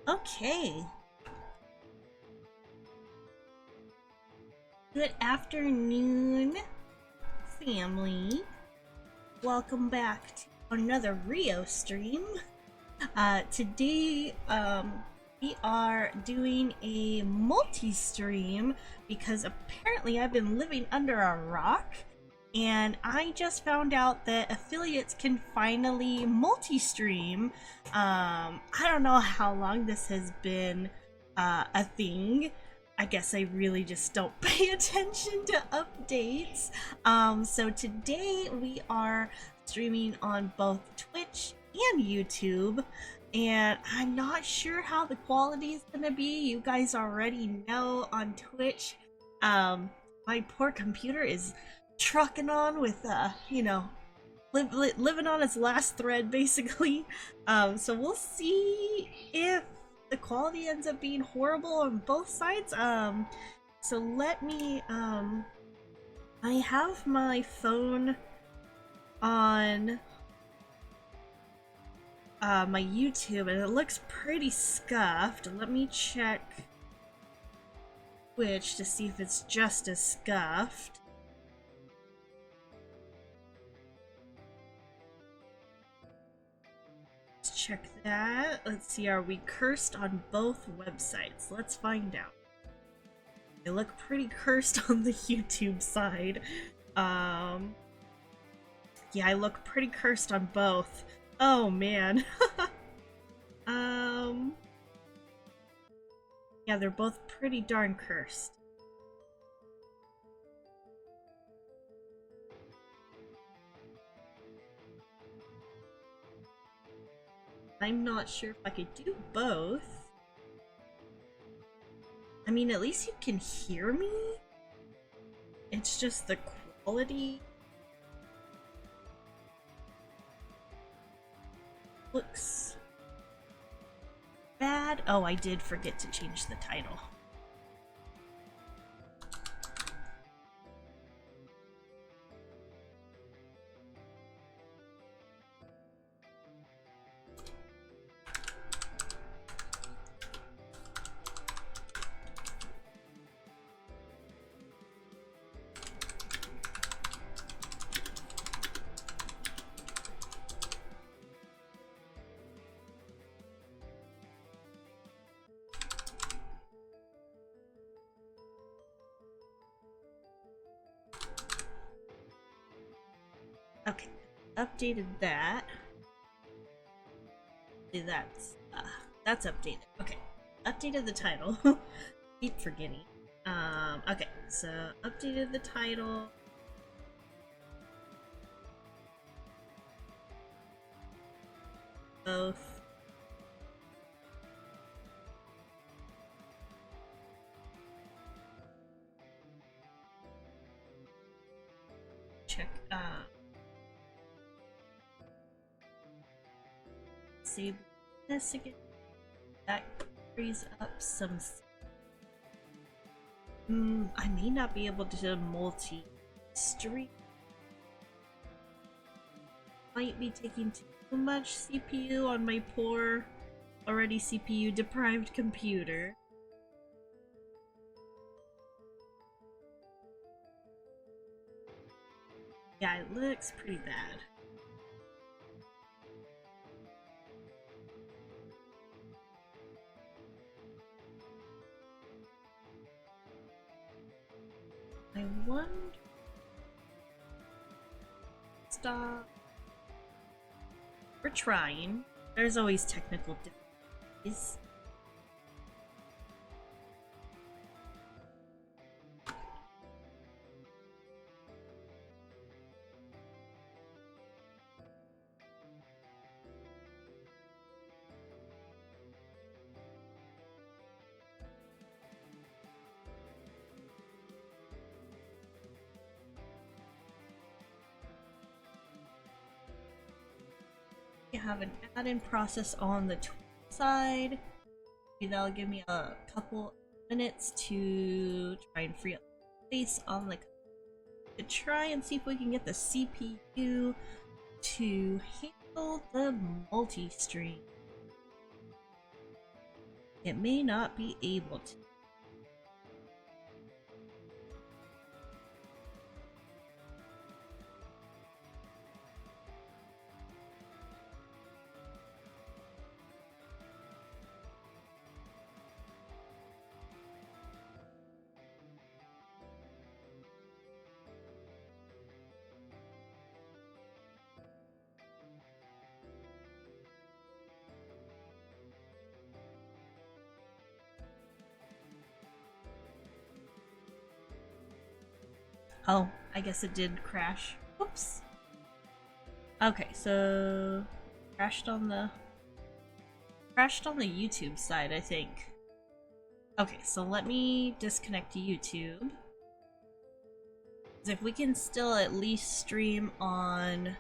Okay. Good afternoon, family. Welcome back to another Ryo stream. Today, we are doing a multi-stream because apparently I've been living under a rock and I just found out that affiliates can finally multi-stream. I don't know how long this has been a thing. I guess I really just don't pay attention to updates. So today we are streaming on both Twitch and YouTube, and I'm not sure how the quality is gonna be. You guys already know on Twitch, my poor computer is trucking on with, living on its last thread, basically. So we'll see if the quality ends up being horrible on both sides. So let me, I have my phone on my YouTube and it looks pretty scuffed. Let me check Twitch to see if it's just as scuffed. Let's check that. Let's see, are we cursed on both websites? Let's find out. They look pretty cursed on the YouTube side. Yeah, I look pretty cursed on both. Oh man. Yeah, they're both pretty darn cursed. I'm not sure if I could do both. I mean, at least you can hear me. It's just the quality looks bad. Oh, I did forget to change the title. Okay, updated that. That's updated. Okay, updated the title. Keep forgetting. Okay, so updated the title. Both. Check, save this again. That frees up some. I may not be able to multi-stream. Might be taking too much CPU on my poor, already CPU deprived computer. Yeah, it looks pretty bad. I wonder. Stop. We're trying. There's always technical difficulties. Have an add-in process on the side. Maybe that'll give me a couple minutes to try and free up space on the to try and see if we can get the CPU to handle the multi-stream. it may not be able to. Oh, I guess it did crash. Whoops. Okay, so crashed on the YouTube side, I think. Okay, so let me disconnect YouTube. If we can still at least stream on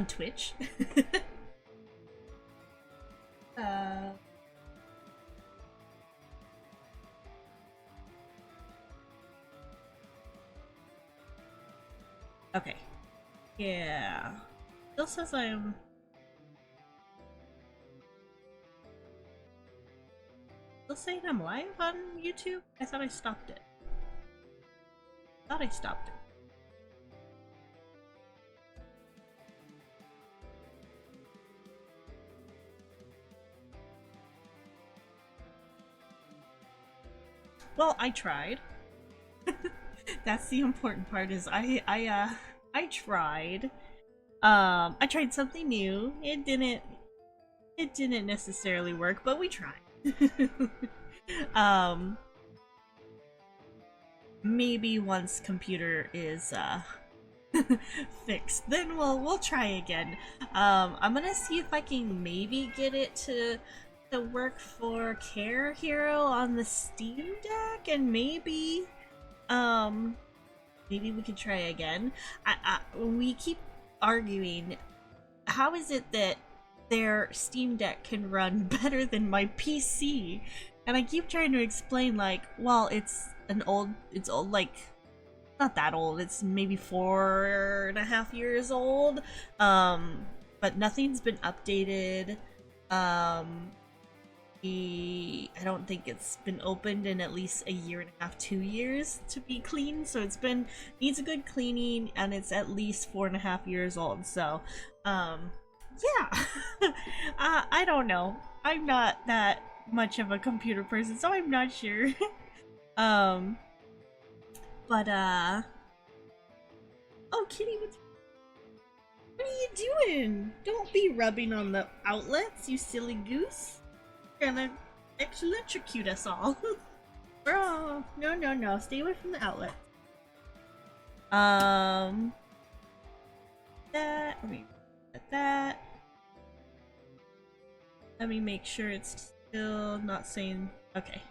Twitch. Okay. Yeah. Still says I'm... Still saying I'm live on YouTube? I thought I stopped it. Well, I tried. That's the important part, is I tried. I tried something new. It didn't necessarily work, but we tried. Maybe once computer is fixed, then we'll try again. I'm gonna see if I can maybe get it to work for Carehero on the Steam Deck, and maybe we can try again. We keep arguing, how is it that their Steam Deck can run better than my PC? And I keep trying to explain, like, well, it's old, like, not that old, it's maybe 4.5 years old, but nothing's been updated. I don't think it's been opened in at least 1.5 years, 2 years to be clean, so needs a good cleaning, and it's at least 4.5 years old, so, yeah. I don't know. I'm not that much of a computer person, so I'm not sure. But, oh, Kitty, what are you doing? Don't be rubbing on the outlets, you silly goose. You're gonna electrocute us all. Bro, no, stay away from the outlet. That. Let me make sure it's still not saying... Okay.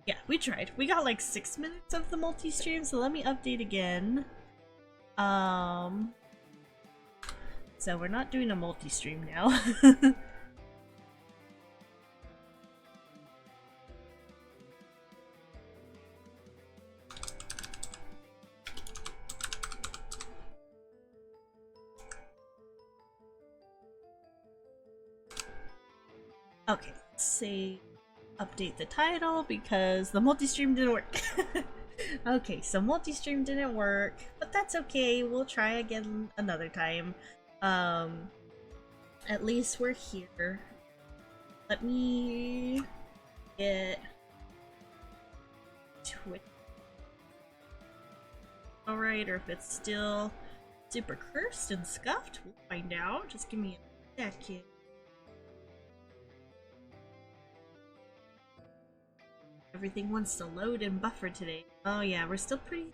Yeah, we tried. We got like 6 minutes of the multi-stream, so let me update again. So we're not doing a multi-stream now. Okay, let's say update the title because the multi-stream didn't work. Okay, so multi-stream didn't work, but that's okay. We'll try again another time. At least we're here. Let me get Twitch. Alright, or if it's still super cursed and scuffed, we'll find out. Just give me a second. Everything wants to load and buffer today. Oh yeah, we're still pretty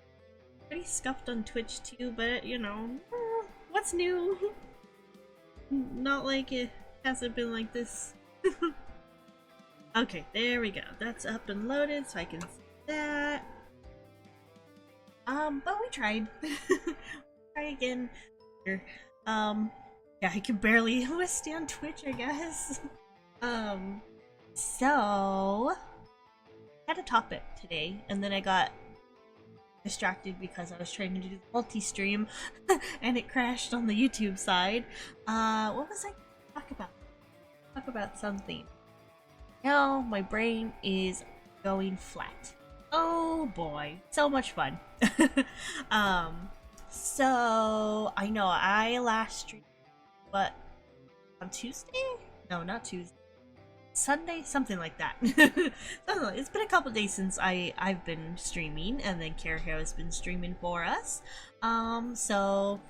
scuffed on Twitch too, but you know, what's new? Not like it hasn't been like this. Okay, there we go. That's up and loaded, so I can see that. But we tried. Try again. Yeah, I can barely withstand Twitch, I guess. So had a topic today, and then I got distracted because I was trying to do the multi-stream and it crashed on the YouTube side. What was I gonna talk about? Talk about something. Now my brain is going flat. Oh boy, so much fun. So I know I last streamed, what, on Tuesday? No, not Tuesday. Sunday, something like that. It's been a couple days since I've been streaming, and then Carehero has been streaming for us. I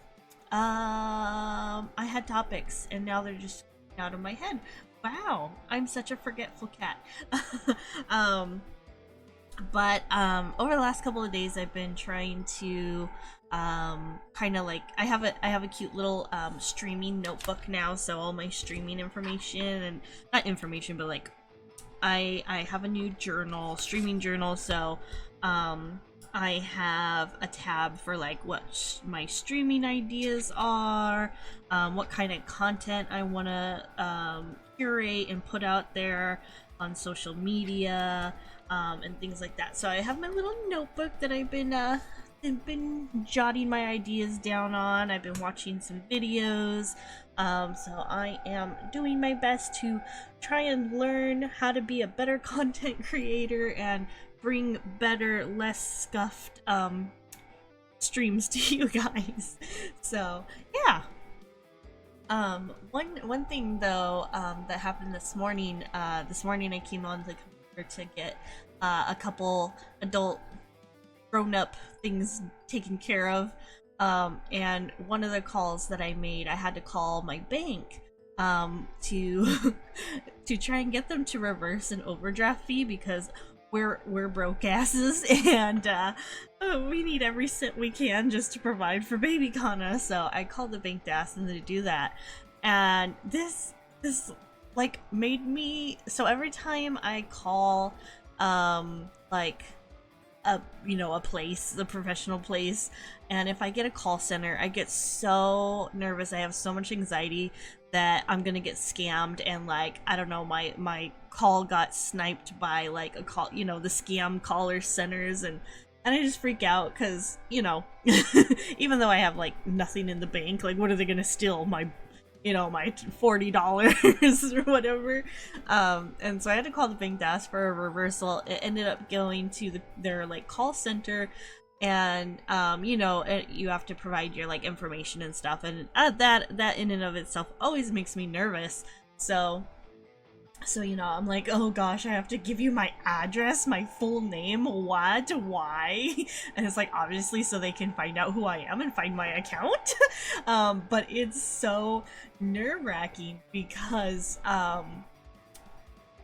had topics, and now they're just out of my head. Wow, I'm such a forgetful cat. But over the last couple of days, I've been trying to kind of like I have a cute little streaming notebook now, so all my streaming information, and not information, but like I have a new journal, streaming journal, so I have a tab for like what my streaming ideas are, what kind of content I want to curate and put out there on social media, and things like that. So I have my little notebook that I've been jotting my ideas down on. I've been watching some videos, so I am doing my best to try and learn how to be a better content creator and bring better, less scuffed streams to you guys. So yeah. One thing though that happened this morning I came on the computer to get a couple adult grown-up things taken care of, and one of the calls that I made, I had to call my bank to to try and get them to reverse an overdraft fee, because we're broke asses, and we need every cent we can just to provide for baby Kannas. So I called the bank to ask them to do that, and this like made me, so every time I call like a place, the professional place, and if I get a call center, I get so nervous. I have so much anxiety that I'm gonna get scammed, and like, I don't know, my call got sniped by like a call, the scam caller centers, and I just freak out because, even though I have like nothing in the bank, like what are they gonna steal? My my $40 or whatever. And so I had to call the bank to ask for a reversal. It ended up going to their like call center, and you have to provide your like information and stuff, and that in and of itself always makes me nervous. So I'm like, oh gosh, I have to give you my address, my full name, what, why? And it's like, obviously so they can find out who I am and find my account. But it's so nerve-wracking because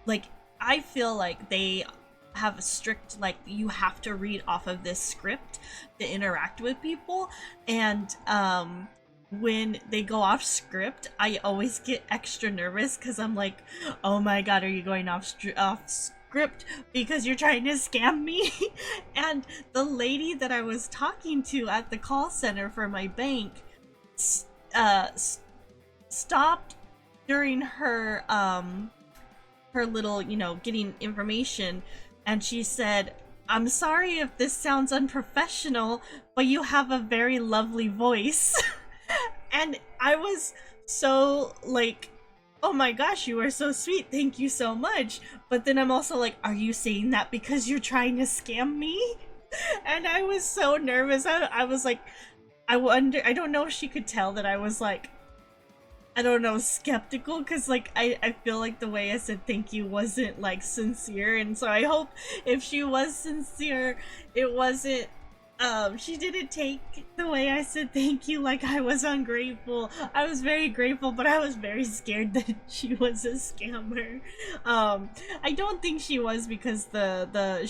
like, I feel like they have a strict, like, you have to read off of this script to interact with people, and when they go off script, I always get extra nervous because I'm like, oh my god, are you going off script because you're trying to scam me? And the lady that I was talking to at the call center for my bank stopped during her her little, getting information, and she said, I'm sorry if this sounds unprofessional, but you have a very lovely voice. And I was so like, oh my gosh, you are so sweet, thank you so much. But then I'm also like, are you saying that because you're trying to scam me? And I was so nervous. I was like, I don't know if she could tell that I was like, I don't know, skeptical, because like I feel like the way I said thank you wasn't like sincere, and so I hope if she was sincere, it wasn't she didn't take the way I said thank you like I was ungrateful. I was very grateful, but I was very scared that she was a scammer. I don't think she was, because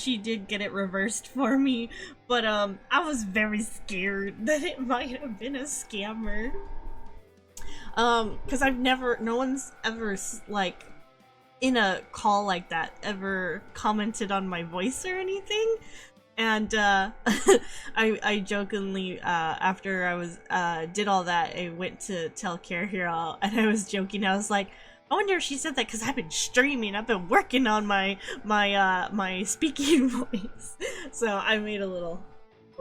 she did get it reversed for me, but I was very scared that it might have been a scammer. Because no one's ever like in a call like that ever commented on my voice or anything. And I jokingly, after I was did all that, I went to tell Carehero, and I was joking. I was like, I wonder if she said that because I've been streaming. I've been working on my speaking voice. So I made a little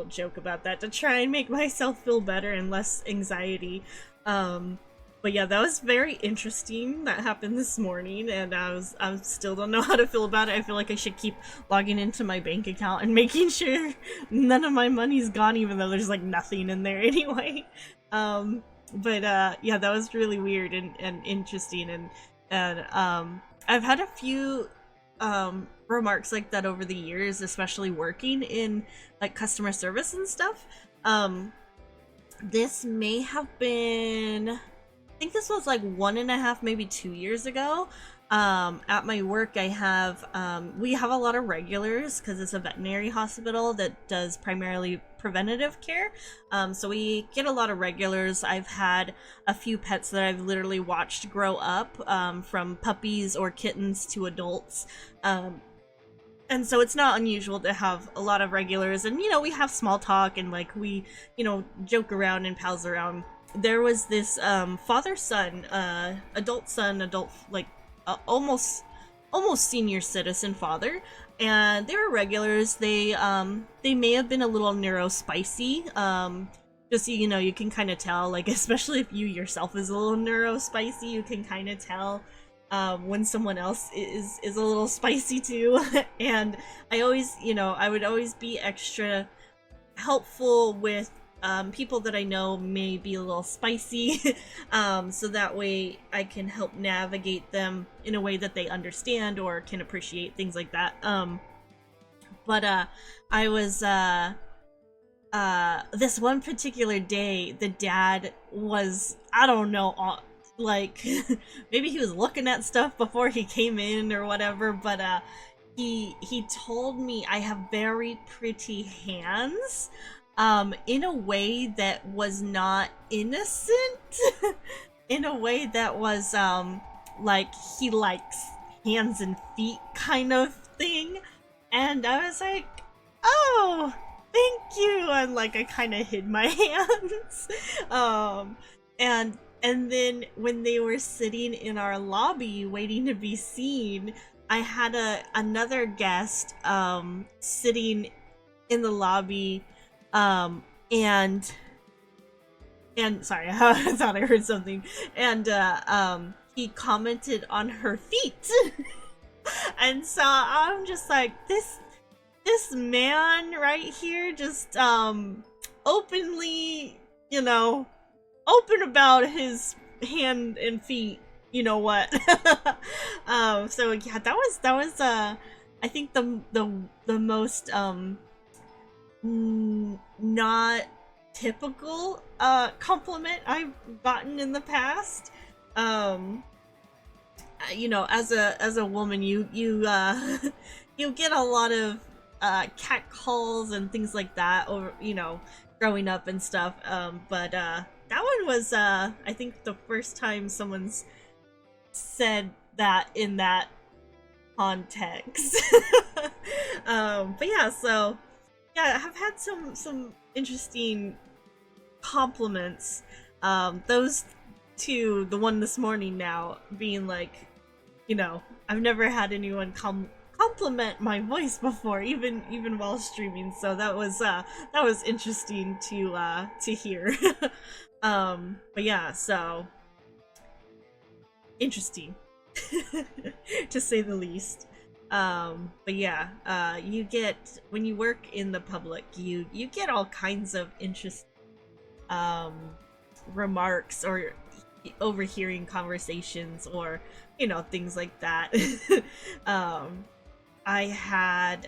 little joke about that to try and make myself feel better and less anxiety. But yeah, that was very interesting. That happened this morning, and I still don't know how to feel about it. I feel like I should keep logging into my bank account and making sure none of my money's gone, even though there's like nothing in there anyway. But yeah, that was really weird and interesting, and I've had a few remarks like that over the years, especially working in like customer service and stuff. This may have been, I think this was like 1.5, maybe 2 years ago. At my work, I have, we have a lot of regulars because it's a veterinary hospital that does primarily preventative care. So we get a lot of regulars. I've had a few pets that I've literally watched grow up, from puppies or kittens to adults. And so it's not unusual to have a lot of regulars, and, you know, we have small talk and like we, you know, joke around and pals around. There was this father-son, adult, like almost senior citizen father, and they were regulars. They may have been a little neurospicy. Just, you know, you can kind of tell, like, especially if you yourself is a little neurospicy, you can kind of tell when someone else is a little spicy too. And I always, you know, I would always be extra helpful with people that I know may be a little spicy, so that way I can help navigate them in a way that they understand or can appreciate, things like that. But I was this one particular day, the dad was, I don't know, like maybe he was looking at stuff before he came in or whatever, but he told me I have very pretty hands, in a way that was not innocent, in a way that was like he likes hands and feet kind of thing. And I was like, oh, thank you, and like I kind of hid my hands. And then when they were sitting in our lobby waiting to be seen, I had another guest sitting in the lobby, and sorry, I thought I heard something, and he commented on her feet. And so I'm just like, this man right here just openly, you know, open about his hand and feet, you know what. So yeah, that was I think the most not typical compliment I've gotten in the past. You know, as a woman, you you get a lot of cat calls and things like that, or, you know, growing up and stuff. But that one was I think the first time someone's said that in that context. But yeah, so yeah, I've had some interesting compliments. Those two, the one this morning now being like, you know, I've never had anyone compliment my voice before, even while streaming. So that was interesting to hear. But yeah, so interesting to say the least. But yeah, you get, when you work in the public, you get all kinds of interesting remarks or overhearing conversations, or, you know, things like that. I had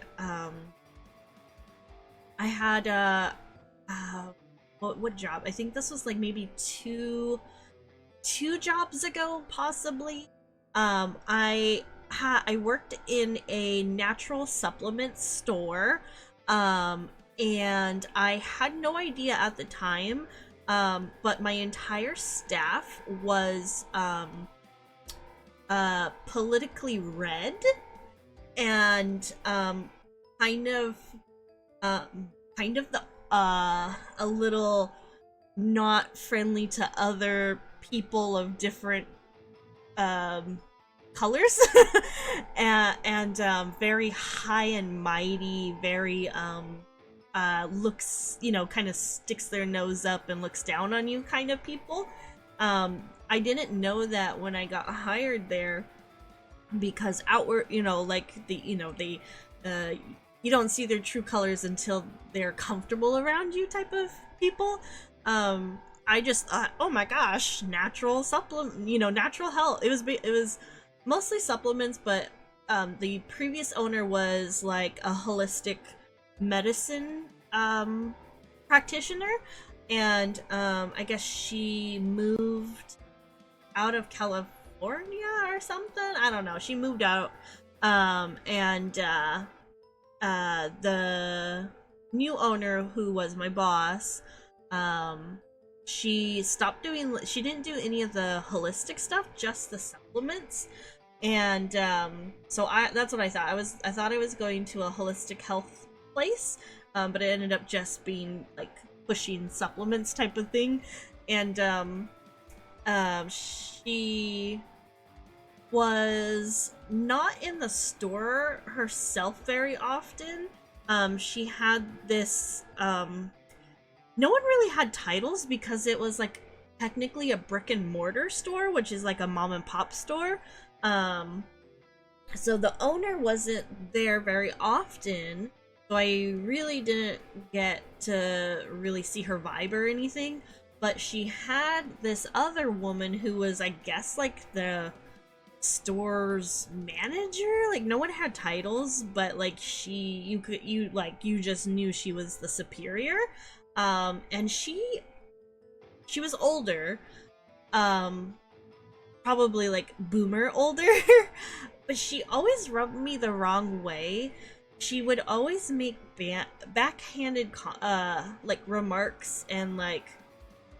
what job? I think this was like maybe two jobs ago, possibly. I worked in a natural supplement store, and I had no idea at the time, but my entire staff was politically red, and kind of the a little not friendly to other people of different colors. And very high and mighty, very looks, kind of sticks their nose up and looks down on you kind of people. I didn't know that when I got hired there, because outward, like they you don't see their true colors until they're comfortable around you type of people. I just thought, oh my gosh, natural supplement, natural health. It was mostly supplements, but the previous owner was like a holistic medicine practitioner, and I guess she moved out of California or something. I don't know. She moved out, and the new owner, who was my boss, she didn't do any of the holistic stuff, just the supplements. And so that's what I thought. I thought I was going to a holistic health place, but it ended up just being like pushing supplements type of thing. And she was not in the store herself very often. She had this no one really had titles because it was like technically a brick and mortar store, which is like a mom and pop store. So the owner wasn't there very often, so I really didn't get to really see her vibe or anything. But she had this other woman who was, I guess, like the store's manager. Like, no one had titles, but like you just knew she was the superior. And she was older, probably like boomer older, but she always rubbed me the wrong way. She would always make backhanded like remarks and like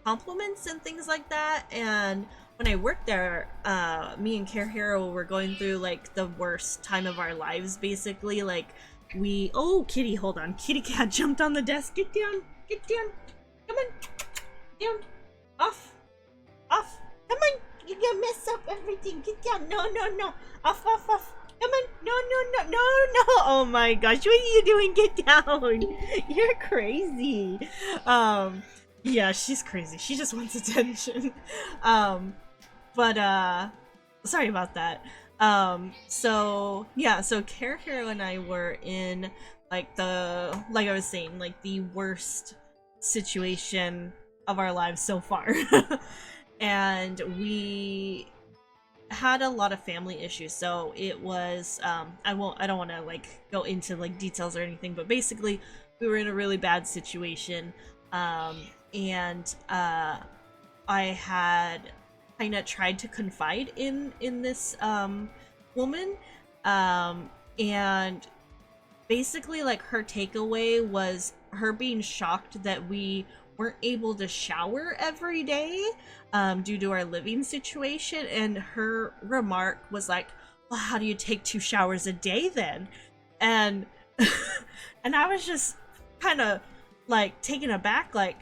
compliments and things like that. And when I worked there, me and Carehero were going through like the worst time of our lives, basically. Like, oh, kitty, hold on, kitty cat jumped on the desk. Get down, come on, down, off, come on, you're gonna mess up everything. Get down, no, off, come on, no, oh my gosh, what are you doing? Get down. You're crazy. Yeah, she's crazy. She just wants attention. But sorry about that. So Carehero and I were in like I was saying, like the worst situation of our lives so far. And we had a lot of family issues, so it was I don't want to like go into like details or anything, but basically we were in a really bad situation. And I had kind of tried to confide in this woman, and basically like her takeaway was her being shocked that we weren't able to shower every day due to our living situation. And her remark was like, well, how do you take 2 showers a day then? And and I was just kind of like taken aback, like,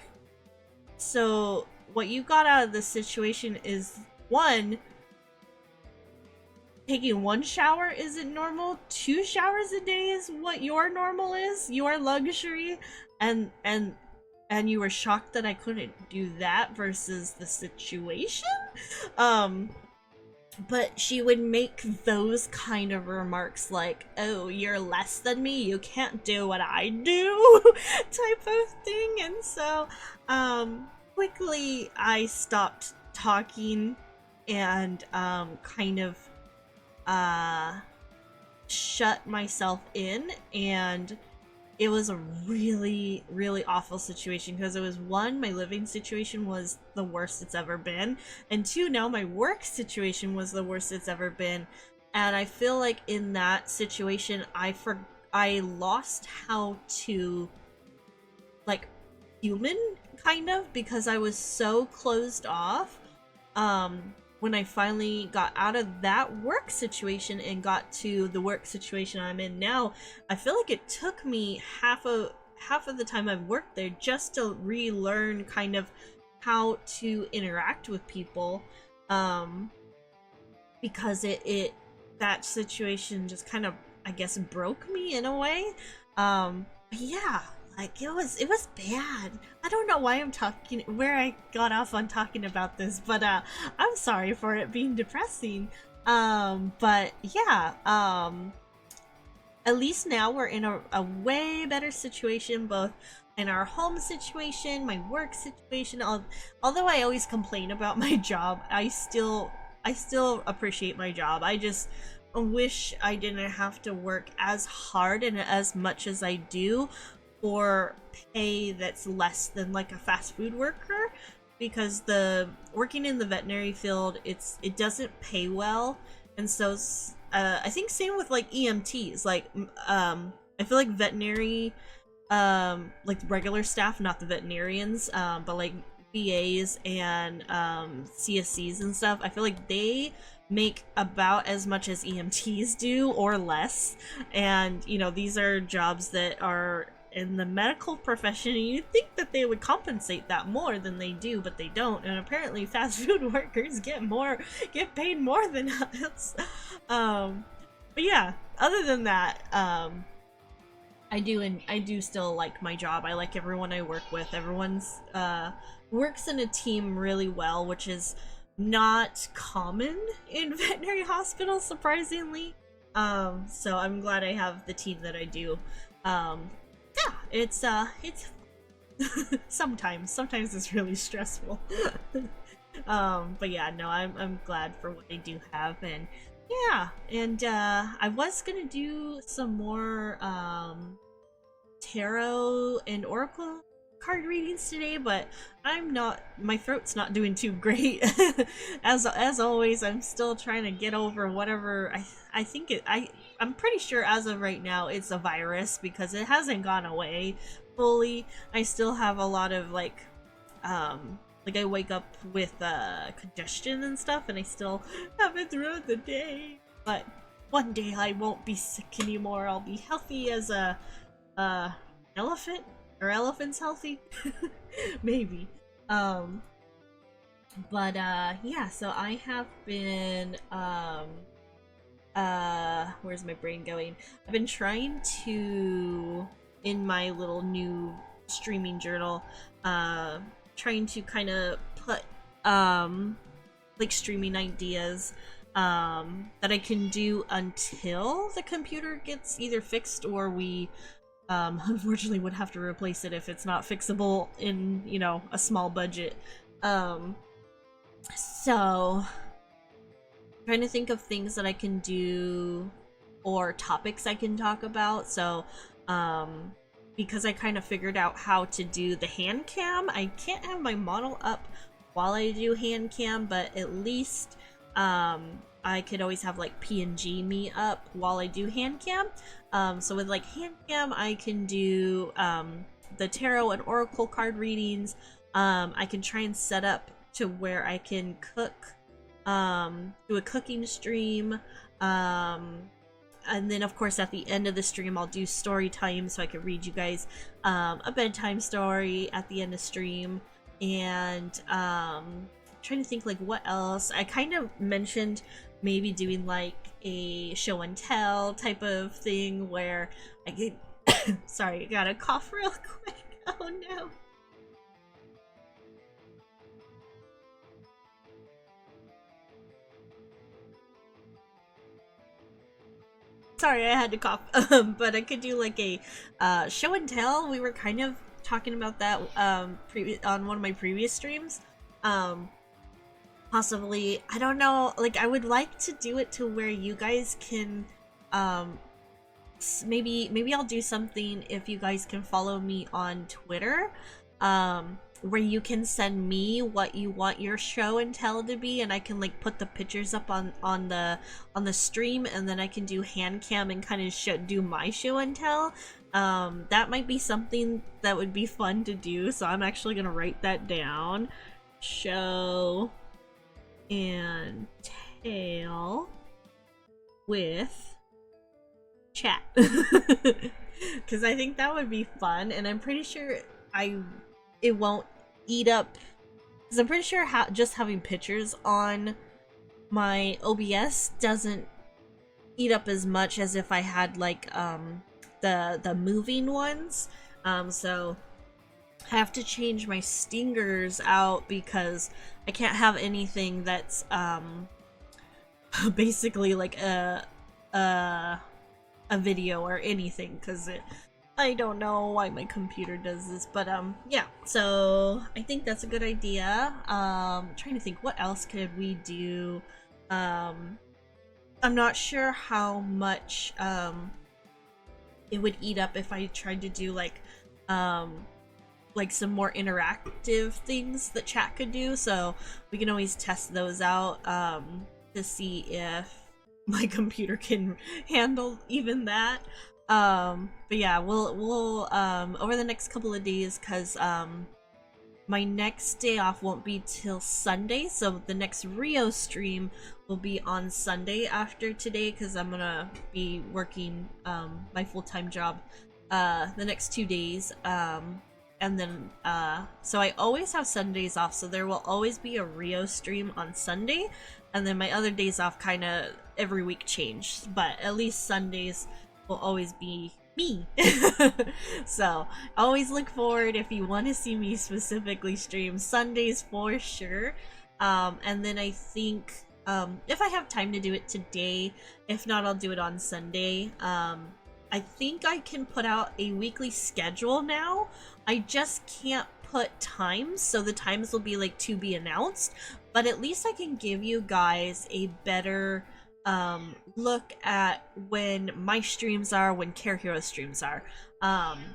so what you got out of this situation is, 1, taking 1 shower isn't normal, 2 showers a day is what your normal is, your luxury, and you were shocked that I couldn't do that versus the situation. But she would make those kind of remarks like, oh, you're less than me, you can't do what I do, type of thing. And so quickly I stopped talking and kind of shut myself in. And it was a really, really awful situation because it was, 1, my living situation was the worst it's ever been, and 2, now my work situation was the worst it's ever been. And I feel like in that situation I lost how to like human, kind of, because I was so closed off. When I finally got out of that work situation and got to the work situation I'm in now, I feel like it took me half of the time I've worked there just to relearn kind of how to interact with people, because that situation just kind of, I guess, broke me in a way. Yeah, Like it was bad. I don't know why I'm talking where I got off on talking about this, but I'm sorry for it being depressing. But yeah, at least now we're in a way better situation, both in our home situation, my work situation. Although I always complain about my job, I still appreciate my job. I just wish I didn't have to work as hard and as much as I do for pay that's less than like a fast food worker, because the working in the veterinary field, it doesn't pay well. And so I think same with like EMTs. Like I feel like veterinary, like regular staff, not the veterinarians, but like VAs and CSCs and stuff, I feel like they make about as much as EMTs do or less. And you know, these are jobs that are in the medical profession, and you'd think that they would compensate that more than they do, but they don't. And apparently fast food workers get paid more than us. But yeah, other than that, I do still like my job. I like everyone I work with. Everyone's works in a team really well, which is not common in veterinary hospitals, surprisingly. So I'm glad I have the team that I do. Yeah, it's sometimes it's really stressful. But yeah, no, I'm glad for what I do have. And yeah, and I was gonna do some more tarot and oracle card readings today, but my throat's not doing too great. as always, I'm still trying to get over whatever I think I'm pretty sure as of right now it's a virus, because it hasn't gone away fully. I still have a lot of like I wake up with congestion and stuff, and I still have it throughout the day. But one day I won't be sick anymore. I'll be healthy as a elephant. Are elephants healthy? Maybe. But yeah, so I have been where's my brain going? I've been trying to, in my little new streaming journal, trying to kind of put like streaming ideas that I can do until the computer gets either fixed, or we unfortunately would have to replace it if it's not fixable in, you know, a small budget. So trying to think of things that I can do or topics I can talk about. So because I kind of figured out how to do the hand cam, I can't have my model up while I do hand cam, but at least I could always have like PNG me up while I do hand cam. So with like hand cam, I can do the tarot and oracle card readings. I can try and set up to where I can cook, do a cooking stream, and then of course at the end of the stream I'll do story time, so I can read you guys a bedtime story at the end of stream. And trying to think like what else. I kind of mentioned maybe doing like a show and tell type of thing where I get sorry, I gotta cough real quick. Oh no. Sorry, I had to cough. But I could do like a show and tell. We were kind of talking about that on one of my previous streams. Possibly, I don't know, like I would like to do it to where you guys can maybe I'll do something if you guys can follow me on Twitter, where you can send me what you want your show and tell to be, and I can like put the pictures up on the stream, and then I can do hand cam and kind of do my show and tell. That might be something that would be fun to do, so I'm actually gonna write that down. Show and tell with chat. Because I think that would be fun, and I'm pretty sure it won't eat up, because I'm pretty sure just having pictures on my OBS doesn't eat up as much as if I had like the moving ones. So I have to change my stingers out because I can't have anything that's basically like a a video or anything, because I don't know why my computer does this, but yeah, so I think that's a good idea. Trying to think what else could we do. I'm not sure how much it would eat up if I tried to do like some more interactive things that chat could do, so we can always test those out to see if my computer can handle even that. But yeah, we'll over the next couple of days, because my next day off won't be till Sunday, so the next Ryo stream will be on Sunday after today, because I'm gonna be working my full-time job the next 2 days. And then so I always have Sundays off, so there will always be a Ryo stream on Sunday, and then my other days off kind of every week change, but at least Sundays will always be me. So always look forward if you want to see me specifically stream Sundays for sure. And then I think if I have time to do it today, if not, I'll do it on Sunday. I think I can put out a weekly schedule now. I just can't put times, so the times will be like to be announced, but at least I can give you guys a better look at when my streams are, when Carehero streams are,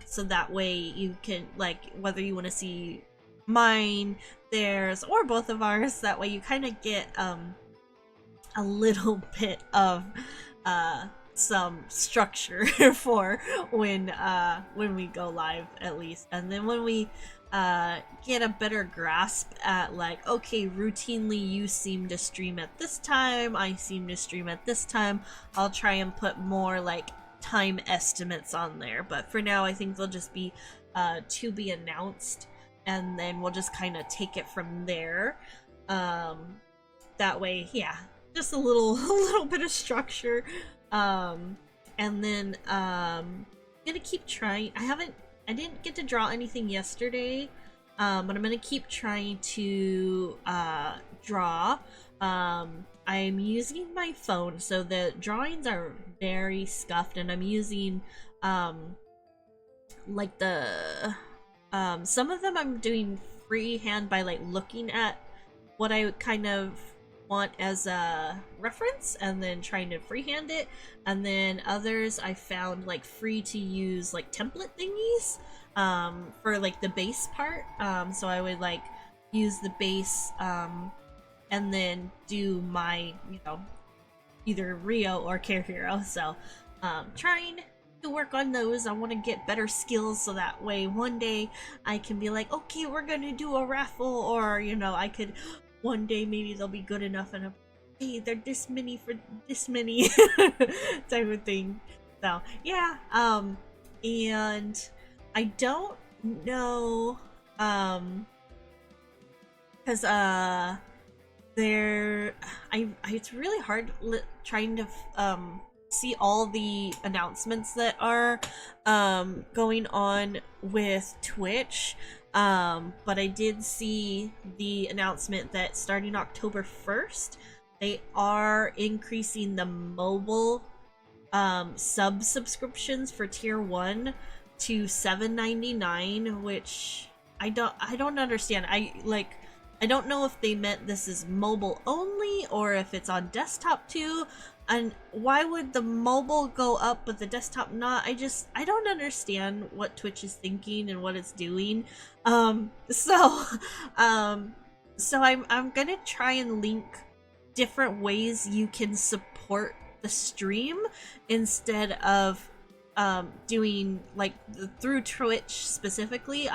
so that way you can, like, whether you want to see mine, theirs, or both of ours, that way you kind of get a little bit of some structure for when we go live, at least. And then when we get a better grasp at, like, okay, routinely you seem to stream at this time, I seem to stream at this time, I'll try and put more like time estimates on there. But for now, I think they'll just be to be announced, and then we'll just kind of take it from there. That way, yeah, just a little bit of structure. And then I'm gonna keep trying. I didn't get to draw anything yesterday, but I'm gonna keep trying to draw. I'm using my phone, so the drawings are very scuffed, and I'm using like the some of them I'm doing freehand by like looking at what I kind of want as a reference and then trying to freehand it, and then others I found like free to use like template thingies for like the base part. So I would like use the base and then do my, you know, either Ryo or carehero. So trying to work on those. I want to get better skills, so that way one day I can be like, okay, we're gonna do a raffle, or, you know, I could one day maybe they'll be good enough and hey, they're this many for this many type of thing. So yeah, and I don't know, because it's really hard trying to see all the announcements that are going on with Twitch. But I did see the announcement that starting October 1st, they are increasing the mobile sub subscriptions for tier 1 to $7.99, which I don't understand. I don't know if they meant this is mobile only or if it's on desktop too. And why would the mobile go up but the desktop not? I don't understand what Twitch is thinking and what it's doing. So I'm gonna try and link different ways you can support the stream instead of doing like through Twitch specifically.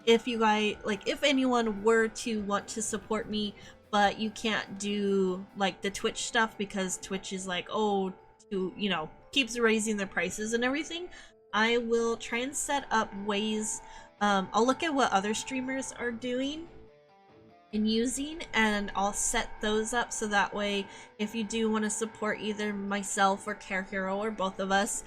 If you guys, like, if anyone were to want to support me but you can't do like the Twitch stuff because Twitch is like, oh, you know, keeps raising their prices and everything, I will try and set up ways. I'll look at what other streamers are doing been using, and I'll set those up so that way if you do want to support either myself or carehero or both of us,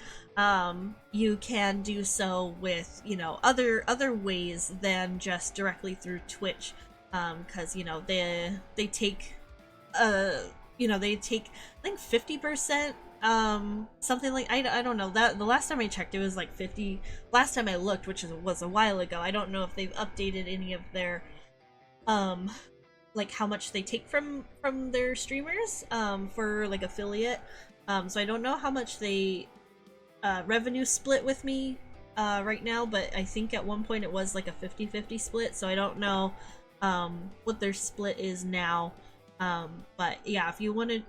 you can do so with, you know, other ways than just directly through Twitch, because you know they take you know, they take, I think, 50%, something like, I don't know, that the last time I checked it was like 50. Last time I looked, which was a while ago. I don't know if they've updated any of their like how much they take from their streamers for like affiliate, so I don't know how much they revenue split with me right now, but I think at one point it was like a 50-50 split, so I don't know what their split is now. But yeah, if you want to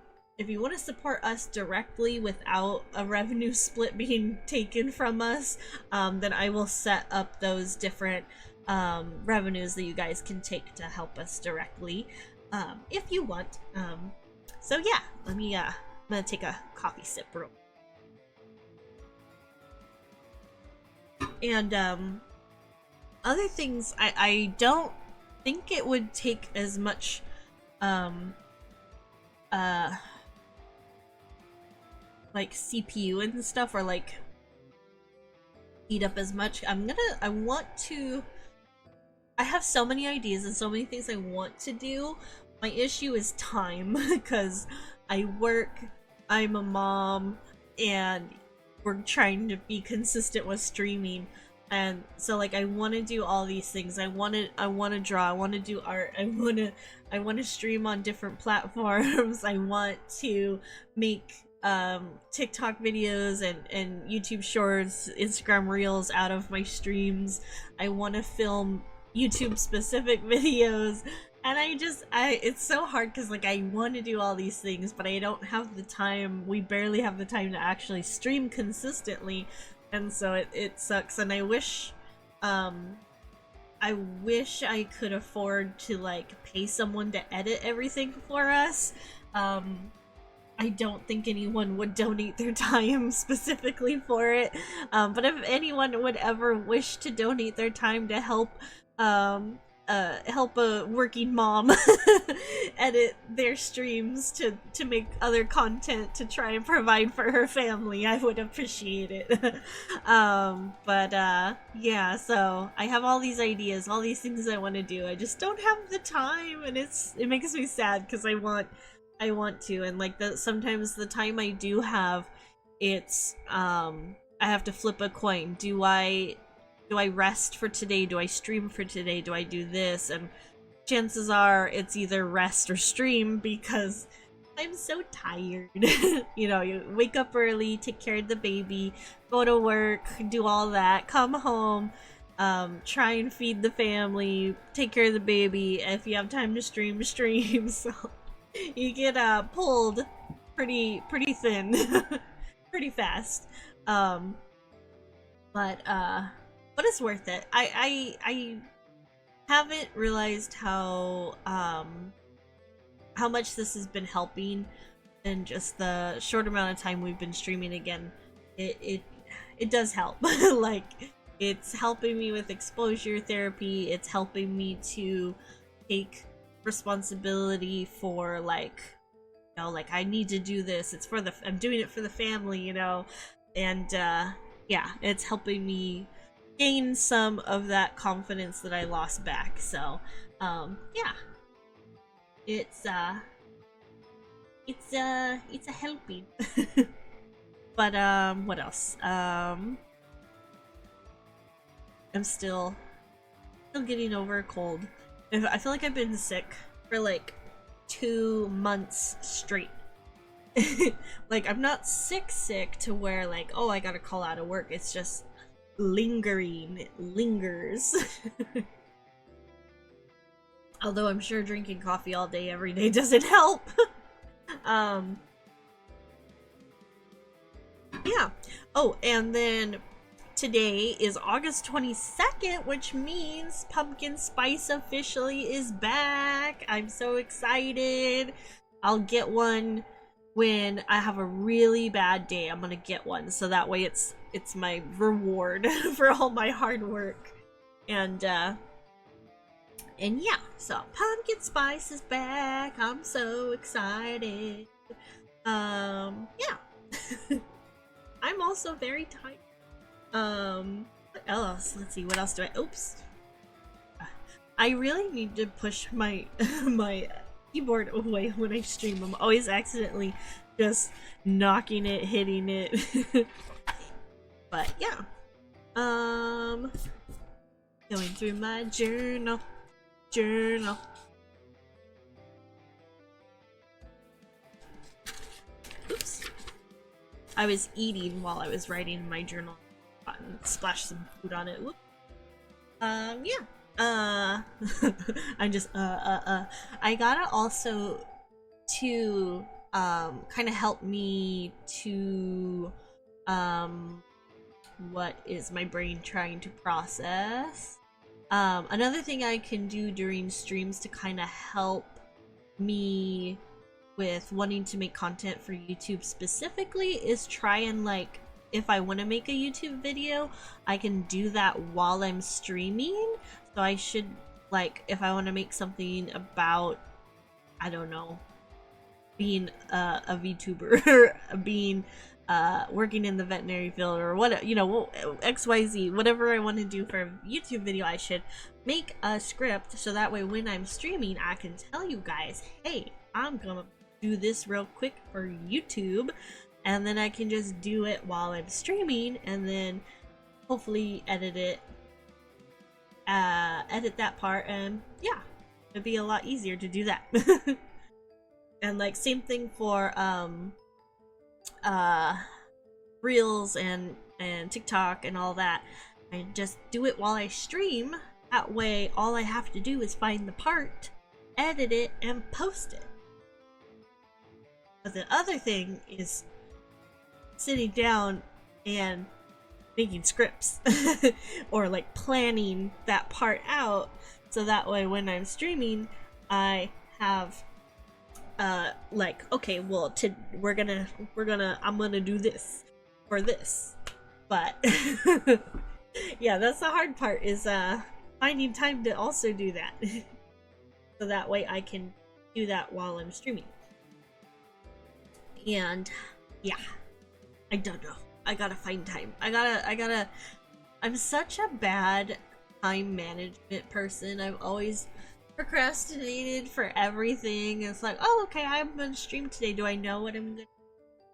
support us directly without a revenue split being taken from us, then I will set up those different revenues that you guys can take to help us directly, if you want. So yeah, let me I'm gonna take a coffee sip real. And other things, I don't think it would take as much like CPU and stuff, or like eat up as much. I have so many ideas and so many things I want to do. My issue is time, because I work, I'm a mom, and we're trying to be consistent with streaming. And so like I want to do all these things. I want to draw, I want to do art, I want to stream on different platforms. I want to make TikTok videos and YouTube shorts, Instagram reels out of my streams. I want to film YouTube specific videos, and it's so hard because like I want to do all these things, but I don't have the time. We barely have the time to actually stream consistently, and so it sucks. And I wish I could afford to like pay someone to edit everything for us. I don't think anyone would donate their time specifically for it, but if anyone would ever wish to donate their time to help help a working mom edit their streams to make other content to try and provide for her family, I would appreciate it. But yeah, so I have all these ideas, all these things I want to do. I just don't have the time, and it makes me sad because I want to, and like sometimes the time I do have, it's I have to flip a coin. Do I rest for today? Do I stream for today? Do I do this? And chances are it's either rest or stream, because I'm so tired. You know, you wake up early, take care of the baby, go to work, do all that, come home, try and feed the family, take care of the baby. If you have time to stream, stream. So you get pulled pretty thin pretty fast. But it's worth it. I haven't realized how much this has been helping in just the short amount of time we've been streaming again. It does help. Like, it's helping me with exposure therapy. It's helping me to take responsibility for, like, you know, like I need to do this. I'm doing it for the family, you know, and yeah, it's helping me gain some of that confidence that I lost back. So yeah, it's a helping. But what else? I'm still getting over a cold. I feel like I've been sick for like 2 months straight. Like, I'm not sick to where like, oh, I gotta call out of work. It's just lingering. It lingers. Although I'm sure drinking coffee all day every day doesn't help. Yeah. Oh, and then today is August 22nd, which means pumpkin spice officially is back. I'm so excited. I'll get one when I have a really bad day. I'm gonna get one, so that way it's my reward for all my hard work. And And yeah, so pumpkin spice is back. I'm so excited. Yeah. I'm also very tired. What else? Let's see, what else do I, oops. I really need to push my my keyboard away when I stream. I'm always accidentally just knocking it, hitting it. But yeah. Going through my journal. Oops. I was eating while I was writing my journal and splashed some food on it. Whoop. Yeah. I'm just I gotta also to kind of help me to what is my brain trying to process. Another thing I can do during streams to kind of help me with wanting to make content for YouTube specifically is try and, like, if I want to make a YouTube video, I can do that while I'm streaming. So I should, like, if I want to make something about, I don't know, being a VTuber, being working in the veterinary field, or what, you know, XYZ, whatever I want to do for a YouTube video, I should make a script so that way when I'm streaming, I can tell you guys, hey, I'm gonna do this real quick for YouTube, and then I can just do it while I'm streaming, and then hopefully edit it, edit that part, and yeah, it'd be a lot easier to do that. And like same thing for Reels and TikTok and all that. I just do it while I stream. That way all I have to do is find the part, edit it, and post it. But the other thing is sitting down and making scripts or like planning that part out, so that way when I'm streaming I have like, okay, well, I'm gonna do this for this, but yeah, that's the hard part, is finding time to also do that. So that way I can do that while I'm streaming. And yeah, I don't know, I gotta find time. I'm such a bad time management person. I've always procrastinated for everything. It's like, oh, okay, I'm gonna stream today. Do I know what I'm gonna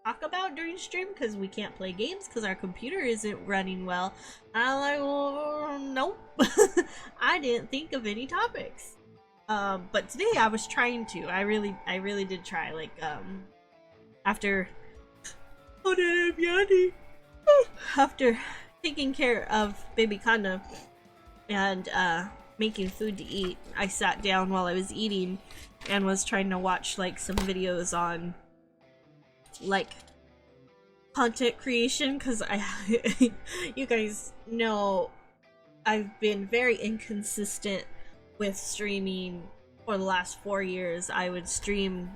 talk about during stream? Because we can't play games because our computer isn't running well. And I'm like, well, nope. I didn't think of any topics. But today I was trying to. I really did try. Like, after after taking care of baby Kanna and making food to eat, I sat down while I was eating and was trying to watch like some videos on like content creation, because you guys know I've been very inconsistent with streaming for the last 4 years. I would stream,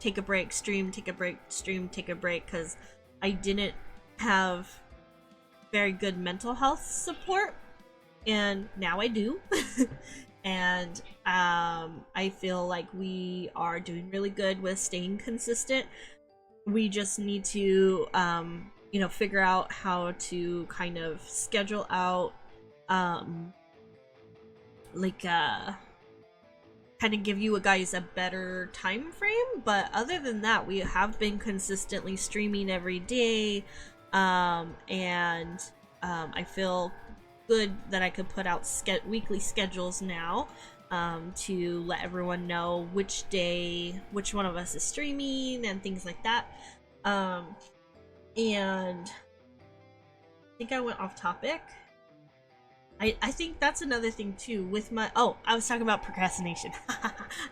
take a break, stream, take a break, stream, take a break, because I didn't have very good mental health support, and now I do. And I feel like we are doing really good with staying consistent. We just need to you know, figure out how to kind of schedule out like kind of give you guys a better time frame. But other than that, we have been consistently streaming every day, and I feel good that I could put out weekly schedules now, to let everyone know which day which one of us is streaming and things like that. And I think I went off topic. I think that's another thing too with my, oh, I was talking about procrastination.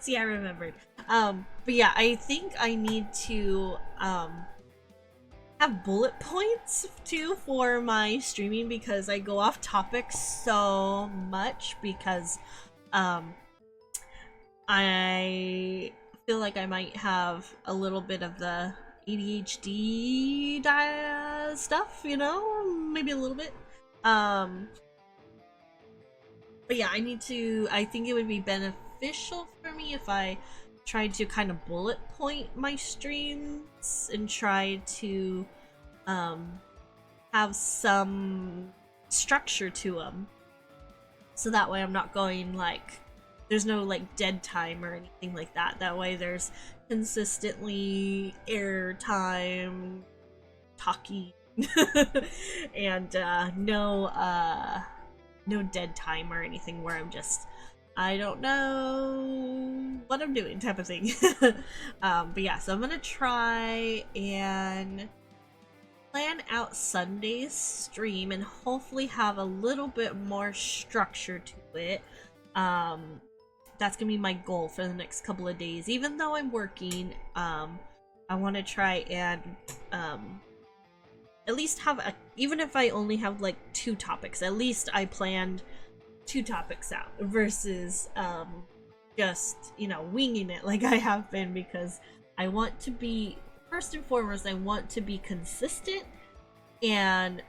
See, I remembered. But yeah, I think I need to have bullet points too for my streaming, because I go off topic so much, because I feel like I might have a little bit of the ADHD stuff, you know, maybe a little bit. But yeah, I think it would be beneficial for me if I tried to kind of bullet point my streams and try to um, have some structure to them. So that way I'm not going like, there's no like dead time or anything like that. That way there's consistently air time, talking, and no dead time or anything where I'm just, I don't know what I'm doing type of thing. But yeah, so I'm gonna try and plan out Sunday's stream and hopefully have a little bit more structure to it. That's gonna be my goal for the next couple of days. Even though I'm working, I want to try and at least have a, even if I only have like 2 topics, at least I planned 2 topics out versus just, you know, winging it like I have been, because I want to be, first and foremost, I want to be consistent, and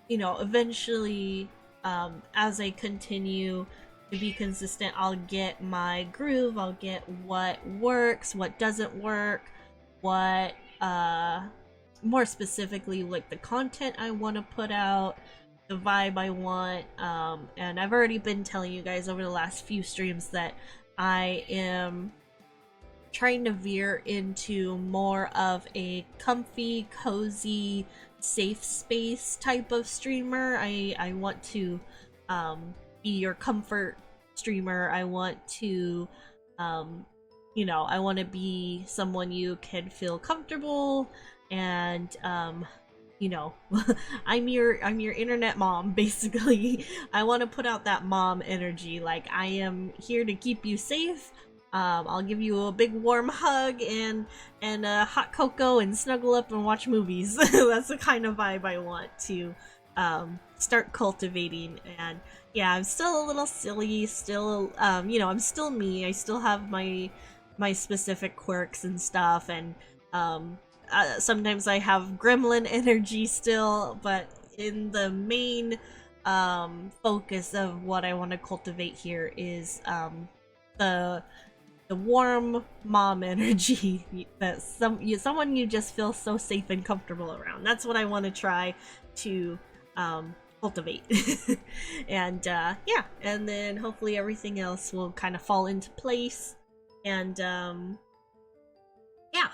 you know, eventually as I continue to be consistent, I'll get my groove, I'll get what works, what doesn't work, what more specifically like the content I want to put out, the vibe I want. And I've already been telling you guys over the last few streams that I am trying to veer into more of a comfy, cozy, safe space type of streamer. I want to be your comfort streamer. I want to you know, I want to be someone you can feel comfortable, and you know, I'm your internet mom basically. I want to put out that mom energy, like I am here to keep you safe. I'll give you a big warm hug and hot cocoa and snuggle up and watch movies. That's the kind of vibe I want to start cultivating. And yeah, I'm still a little silly, still you know, I'm still me. I still have my specific quirks and stuff, and sometimes I have gremlin energy still, but in the main focus of what I want to cultivate here is the warm mom energy that someone you just feel so safe and comfortable around. That's what I want to try to cultivate. And yeah, and then hopefully everything else will kind of fall into place. And yeah,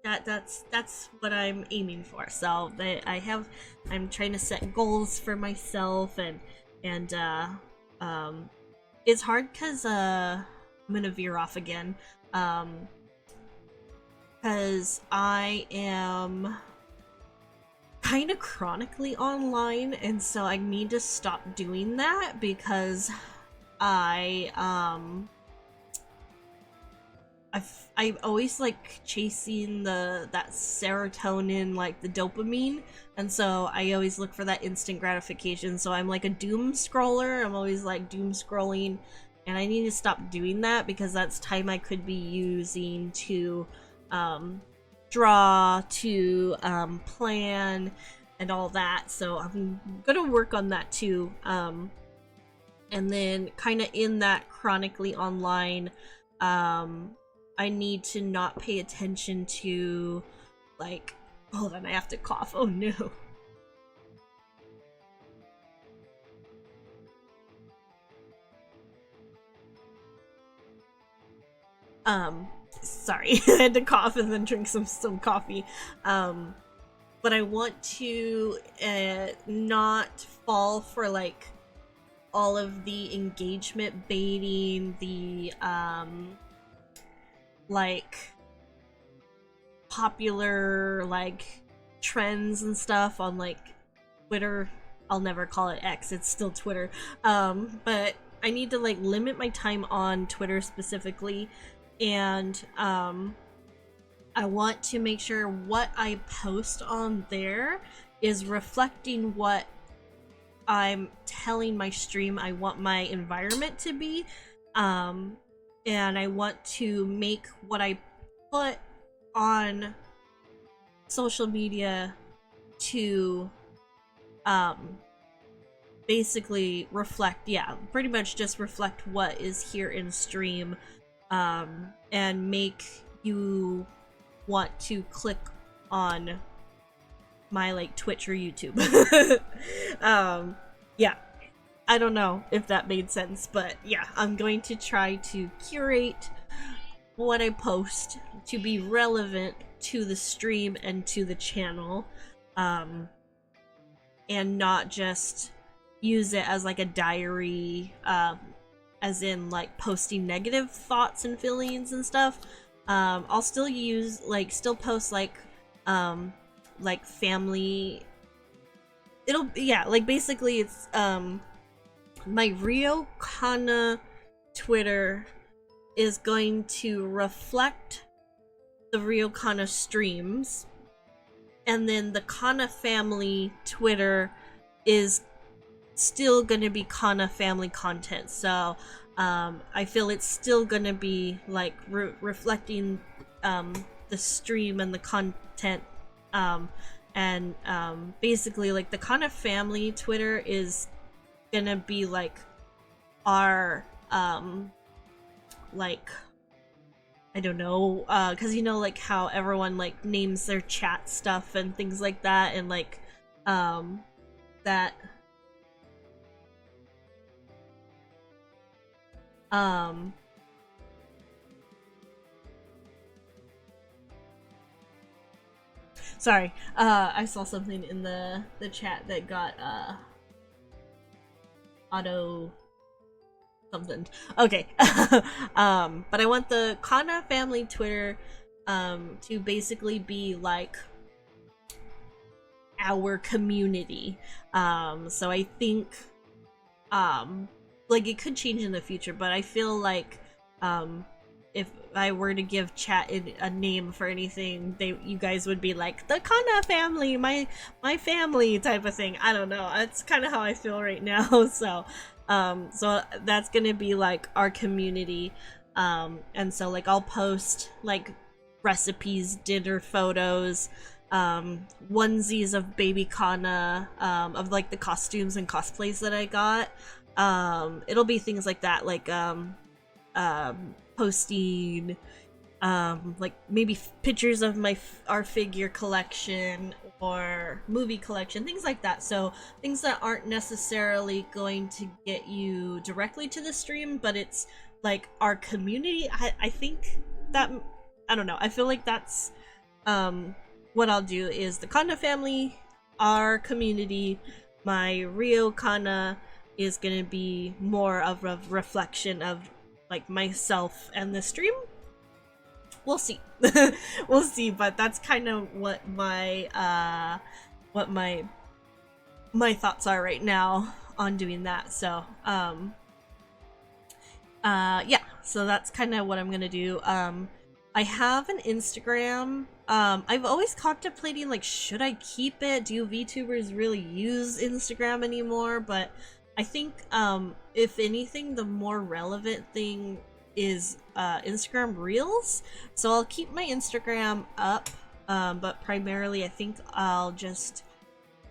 that's what I'm aiming for. So I'm trying to set goals for myself, and it's hard because I'm gonna veer off again, because I am kind of chronically online, and so I need to stop doing that because I always like chasing that serotonin, like the dopamine, and so I always look for that instant gratification. So I'm like a doom scroller. I'm always like doom scrolling, and I need to stop doing that because that's time I could be using to draw, to plan, and all that. So I'm gonna work on that too. And then kind of in that chronically online, I need to not pay attention to, like, hold on, I have to cough. Oh no. Sorry, I had to cough and then drink some coffee. But I want to not fall for like all of the engagement baiting, the like popular like trends and stuff on like Twitter. I'll never call it X, it's still Twitter. But I need to like limit my time on Twitter specifically, and I want to make sure what I post on there is reflecting what I'm telling my stream I want my environment to be. And I want to make what I put on social media to basically reflect, yeah, pretty much just reflect what is here in stream, and make you want to click on my like Twitch or YouTube. Yeah, I don't know if that made sense, but yeah, I'm going to try to curate what I post to be relevant to the stream and to the channel, and not just use it as like a diary, as in like posting negative thoughts and feelings and stuff. I'll still use still post like family. It'll, yeah, like basically it's my Ryo Kanna Twitter is going to reflect the Ryo Kanna streams, and then the Kanna family Twitter is still gonna be Kanna family content. So I feel it's still gonna be like reflecting the stream and the content, and basically like the Kanna family Twitter is gonna be like our like, I don't know, because you know like how everyone like names their chat stuff and things like that, and like that sorry, I saw something in the chat that got auto something. Okay. But I want the Kanna family Twitter to basically be like our community. So I think like it could change in the future, but I feel like if I were to give chat a name for anything, you guys would be like the Kanna family, my family type of thing. I don't know. That's kind of how I feel right now. So so that's gonna be like our community, and so like I'll post like recipes, dinner photos, onesies of baby Kanna, of like the costumes and cosplays that I got. It'll be things like that, like posting like maybe pictures of our figure collection or movie collection, things like that. So things that aren't necessarily going to get you directly to the stream, but it's like our community. I think that, I don't know, I feel like that's what I'll do is the Kanna family, our community. My Ryo Kanna is gonna be more of a reflection of like myself and the stream. We'll see. We'll see, but that's kind of what my thoughts are right now on doing that. So yeah, so that's kind of what I'm gonna do. I have an Instagram. I've always contemplating like, should I keep it? Do VTubers really use Instagram anymore? But I think if anything, the more relevant thing is Instagram Reels. So I'll keep my Instagram up, but primarily I think I'll just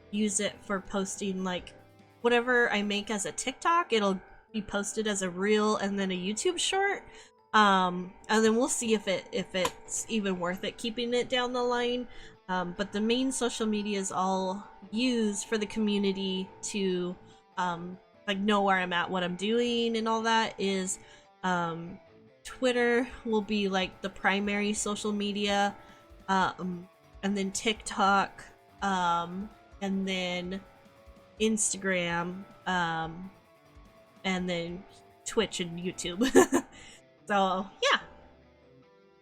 use it for posting like whatever I make as a TikTok. It'll be posted as a reel and then a YouTube short. And then we'll see if it's even worth it keeping it down the line. But the main social medias I'll use for the community to like know where I'm at, what I'm doing, and all that is Twitter will be like the primary social media, and then TikTok, and then Instagram, and then Twitch and YouTube. So yeah,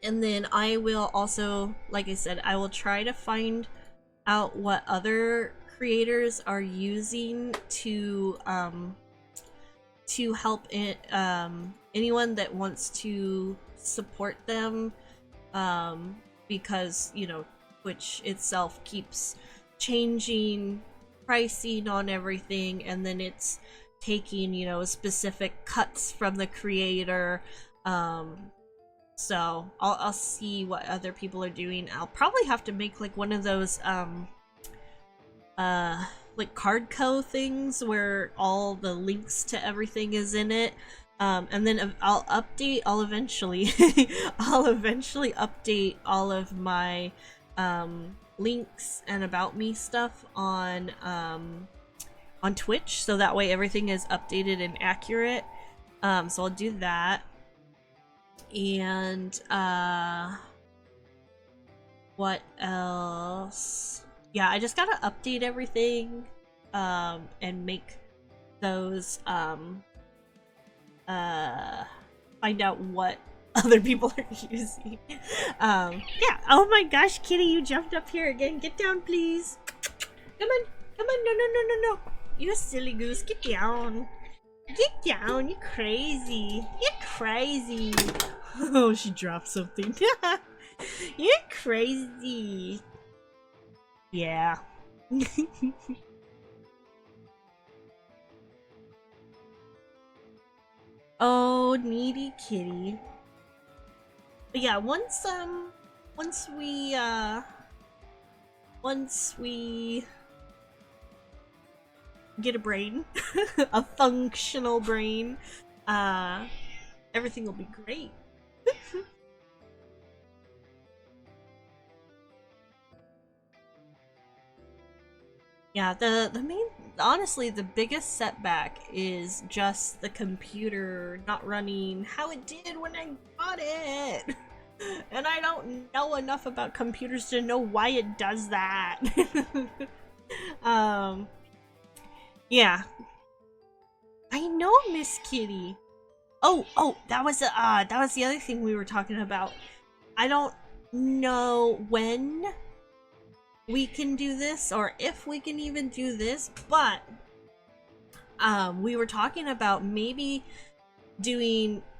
and then I will also, like I said, I will try to find out what other creators are using to help it, anyone that wants to support them, because you know Twitch itself keeps changing pricing on everything, and then it's taking, you know, specific cuts from the creator. So I'll see what other people are doing. I'll probably have to make like one of those like Cardco things where all the links to everything is in it. And then I'll eventually I'll eventually update all of my links and about me stuff on Twitch, so that way everything is updated and accurate. So I'll do that. And what else? Yeah, I just gotta update everything and make those find out what other people are using. Yeah. Oh my gosh, Kitty, you jumped up here again. Get down, please. Come on. Come on. No, no, no, no, no. You silly goose. Get down. Get down. You're crazy. You're crazy. Oh, she dropped something. You're crazy. Yeah. Oh, needy kitty. But yeah, once we get a brain, a functional brain, everything will be great. Yeah, the main, honestly, the biggest setback is just the computer not running how it did when I got it. And I don't know enough about computers to know why it does that. Yeah. I know, Miss Kitty. Oh, that was the other thing we were talking about. I don't know when we can do this or if we can even do this, but we were talking about maybe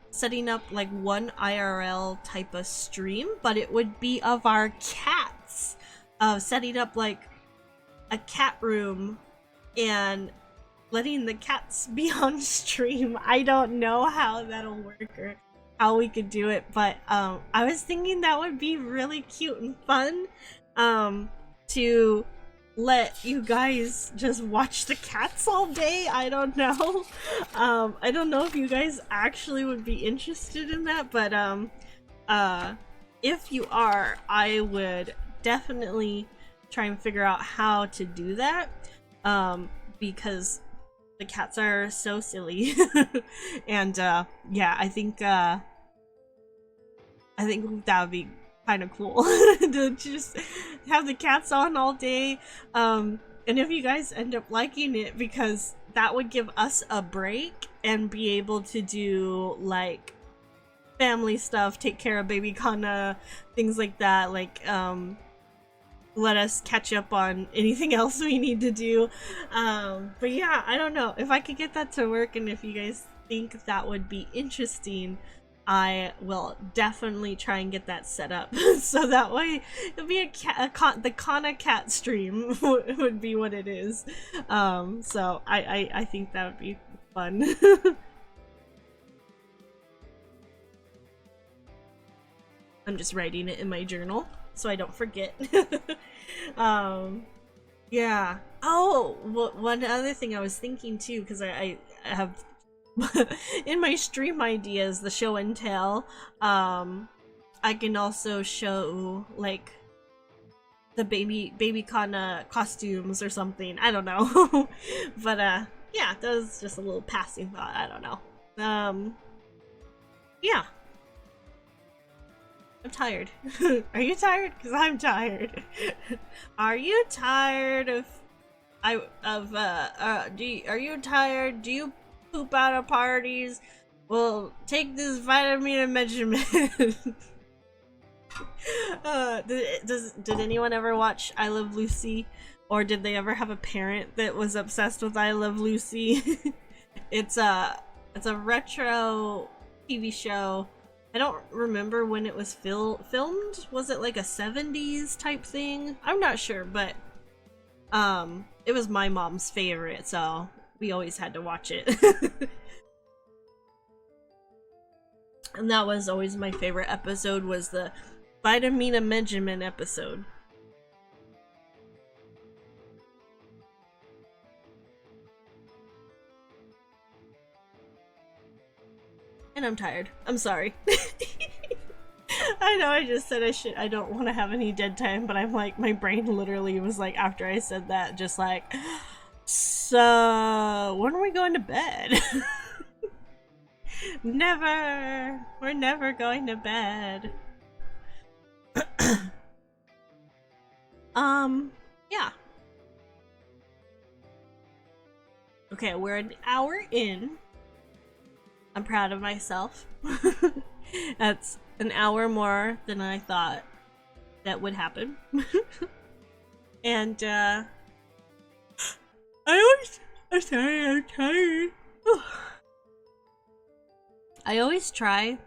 setting up like one IRL type of stream, but it would be of our cats, setting up like a cat room and letting the cats be on stream. I don't know how that'll work or how we could do it, but I was thinking that would be really cute and fun to let you guys just watch the cats all day. I don't know. I don't know if you guys actually would be interested in that, but if you are, I would definitely try and figure out how to do that, because the cats are so silly. And yeah, I think that would be kind of cool to just have the cats on all day. And if you guys end up liking it, because that would give us a break and be able to do like family stuff, take care of baby Kanna, things like that, like let us catch up on anything else we need to do. But yeah, I don't know if I could get that to work, and if you guys think that would be interesting, I will definitely try and get that set up. So that way it'll be the Kanna cat stream would be what it is. So I think that would be fun. I'm just writing it in my journal so I don't forget. Yeah. Oh, one other thing I was thinking too, because I have in my stream ideas, the show and tell, I can also show like the baby Kanna costumes or something. I don't know. But yeah, that was just a little passing thought. I don't know. Yeah. I'm tired. Are you tired? Because I'm tired. Are you tired are you tired? Do you poop out of parties? Well, take this vitamin measurement. Did anyone ever watch I Love Lucy? Or did they ever have a parent that was obsessed with I Love Lucy? It's a retro TV show. I don't remember when it was filmed. Was it like a 70s type thing? I'm not sure, but it was my mom's favorite, so we always had to watch it. And that was always my favorite episode, was the Vitamina Benjamin episode. And I'm tired. I'm sorry. I know I just said I don't want to have any dead time, but I'm like, my brain literally was like, after I said that, just like, so when are we going to bed? Never. We're never going to bed. Yeah. Okay, we're an hour in. I'm proud of myself. That's an hour more than I thought that would happen. And I'm sorry, I'm tired. I always try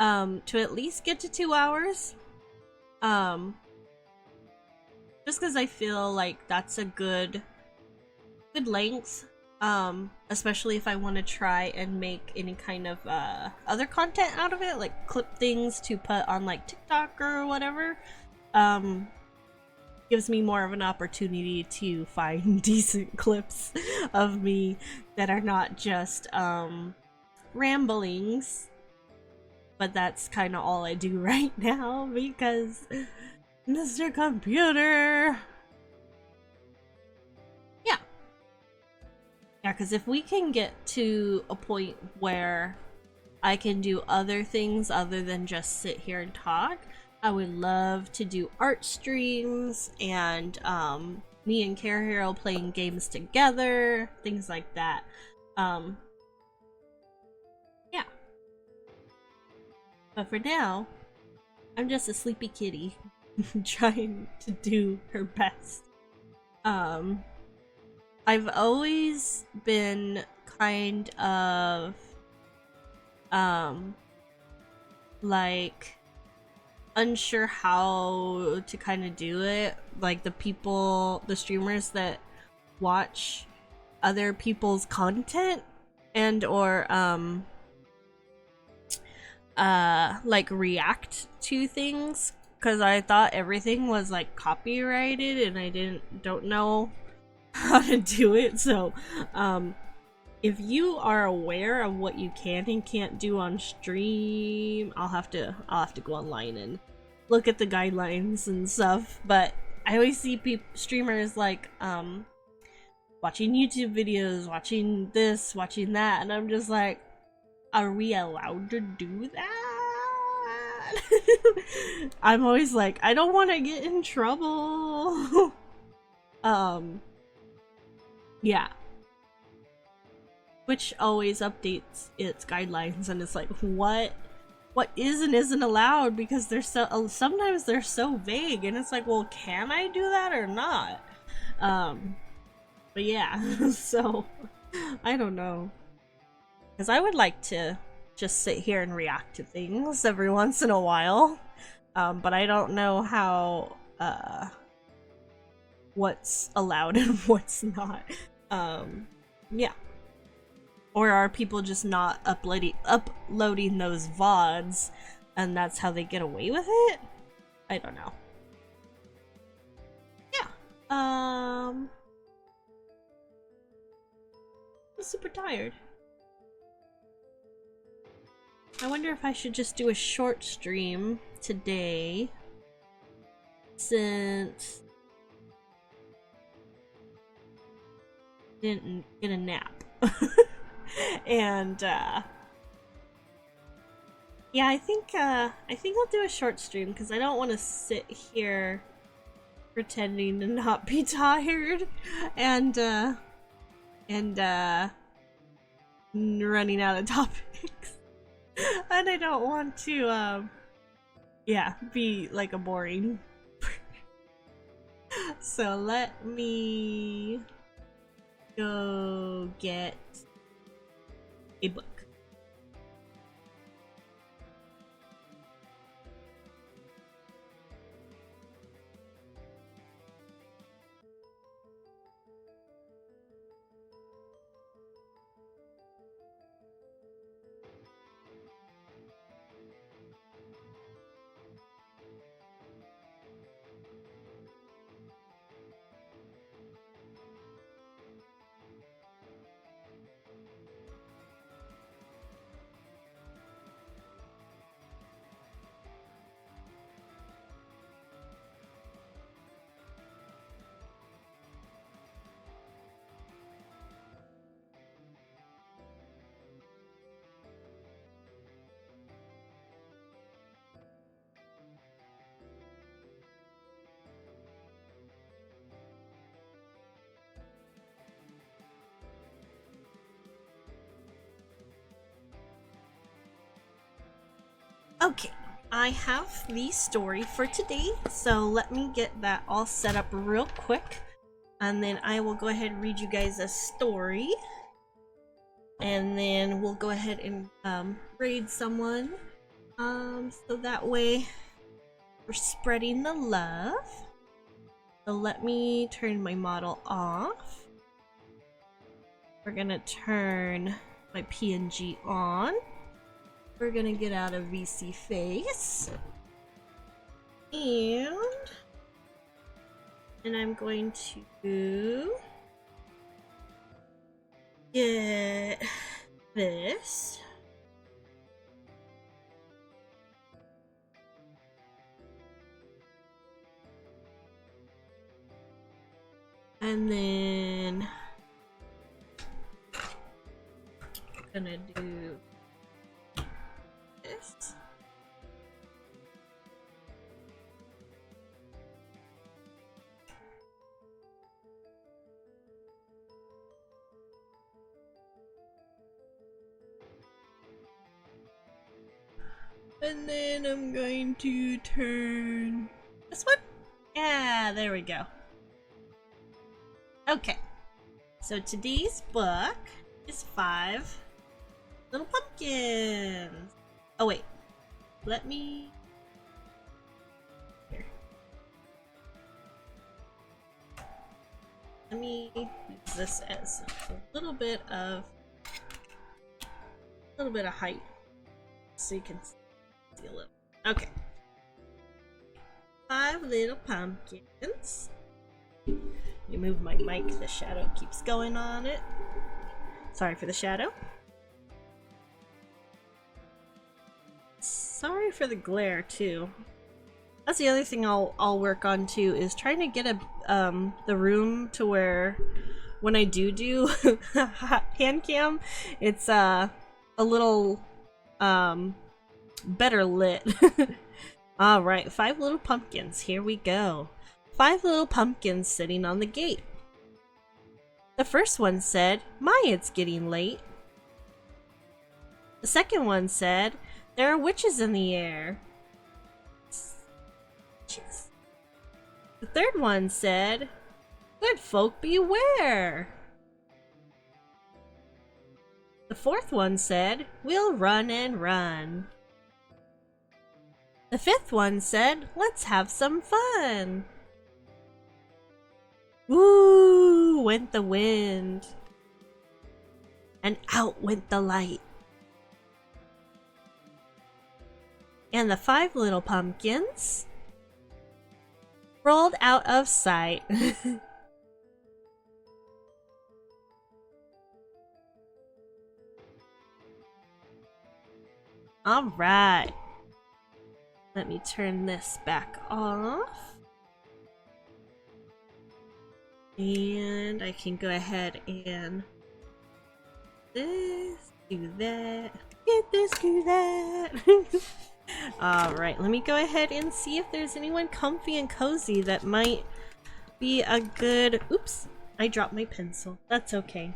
to at least get to 2 hours. Just because I feel like that's a good length. Especially if I want to try and make any kind of other content out of it, like clip things to put on like TikTok or whatever. Gives me more of an opportunity to find decent clips of me that are not just ramblings. But that's kind of all I do right now because Mr. Computer. Yeah, because if we can get to a point where I can do other things other than just sit here and talk, I would love to do art streams and me and Carehero playing games together, things like that. Yeah. But for now, I'm just a sleepy kitty trying to do her best. I've always been kind of like unsure how to kind of do it. Like the streamers that watch other people's content and or like react to things, because I thought everything was like copyrighted and I don't know how to do it. So if you are aware of what you can and can't do on stream, I'll have to go online and look at the guidelines and stuff. But I always see streamers like watching YouTube videos, watching this, watching that, and I'm just like, are we allowed to do that? I'm always like, I don't want to get in trouble. Yeah. Which always updates its guidelines, and it's like, what is and isn't allowed, because they're sometimes they're so vague, and it's like, well, can I do that or not? But yeah, so I don't know, because I would like to just sit here and react to things every once in a while, but I don't know how what's allowed and what's not. Yeah. Or are people just not uploading those VODs and that's how they get away with it? I don't know. Yeah. I'm super tired. I wonder if I should just do a short stream today, since I didn't get a nap. And yeah, I think I'll do a short stream because I don't want to sit here pretending to not be tired and running out of topics. And I don't want to yeah, be like a boring. So let me go get a book. Okay, I have the story for today, so let me get that all set up real quick, and then I will go ahead and read you guys a story, and then we'll go ahead and raid someone, so that way we're spreading the love. So let me turn my model off. We're gonna turn my PNG on. We're gonna get out of VC face. And I'm going to get this. And then I'm gonna do this. And then I'm going to turn this one. Yeah, there we go. Okay, so today's book is 5 Little Pumpkins. Oh wait, let me... Here. Let me use this as a little bit of height, so you can see a little. Okay. 5 little pumpkins. You move my mic, the shadow keeps going on it. Sorry for the shadow. Sorry for the glare too. That's the other thing I'll work on too, is trying to get the room to where when I do hand cam, it's a little better lit. All right, 5 little pumpkins. Here we go. 5 little pumpkins sitting on the gate. The first one said, "My, it's getting late." The second one said, "There are witches in the air." Jeez. The third one said, "Good folk beware." The fourth one said, "We'll run and run." The fifth one said, "Let's have some fun." Woo! Went the wind, and out went the light. And the 5 little pumpkins rolled out of sight. All right. Let me turn this back off. And I can go ahead and this, do that, get this, do that. Alright, let me go ahead and see if there's anyone comfy and cozy that might be a good... Oops, I dropped my pencil. That's okay.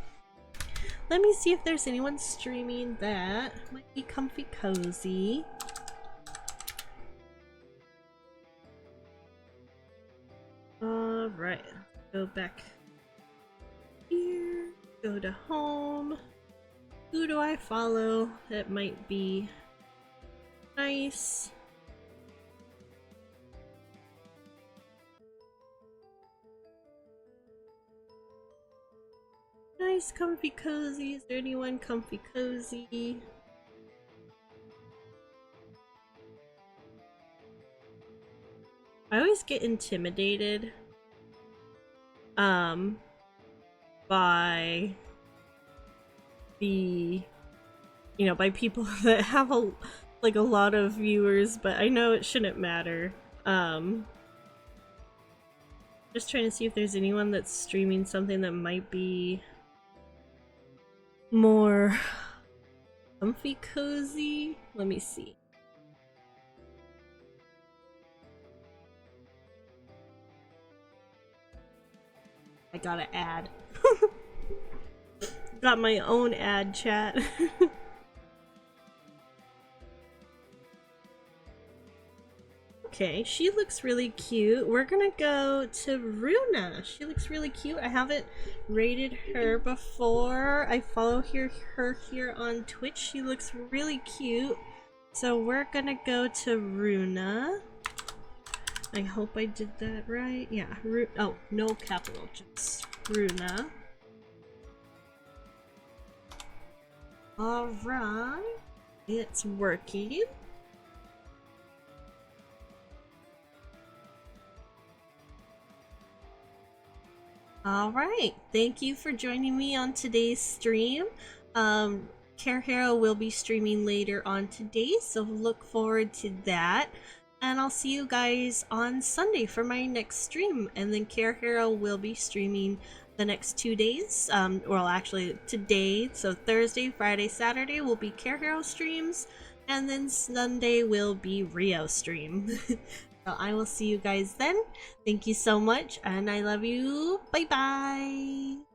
Let me see if there's anyone streaming that might be comfy cozy. Alright. Go back here, go to home. Who do I follow that might be nice? Nice, comfy, cozy. Is there anyone comfy, cozy? I always get intimidated by the, by people that have a lot of viewers, but I know it shouldn't matter. Just trying to see if there's anyone that's streaming something that might be more comfy cozy. Let me see. I got an ad. Got my own ad, chat. Okay, she looks really cute. We're gonna go to Runa. She looks really cute. I haven't rated her before. I follow her here on Twitch. She looks really cute. So we're gonna go to Runa. I hope I did that right. Yeah, oh, no capital, just Runa. Alright, it's working. Alright, thank you for joining me on today's stream. Carehero will be streaming later on today, so look forward to that. And I'll see you guys on Sunday for my next stream. And then Carehero will be streaming the next 2 days. Well, actually today, so Thursday, Friday, Saturday will be Carehero streams. And then Sunday will be Ryo stream. So I will see you guys then. Thank you so much, and I love you. Bye bye.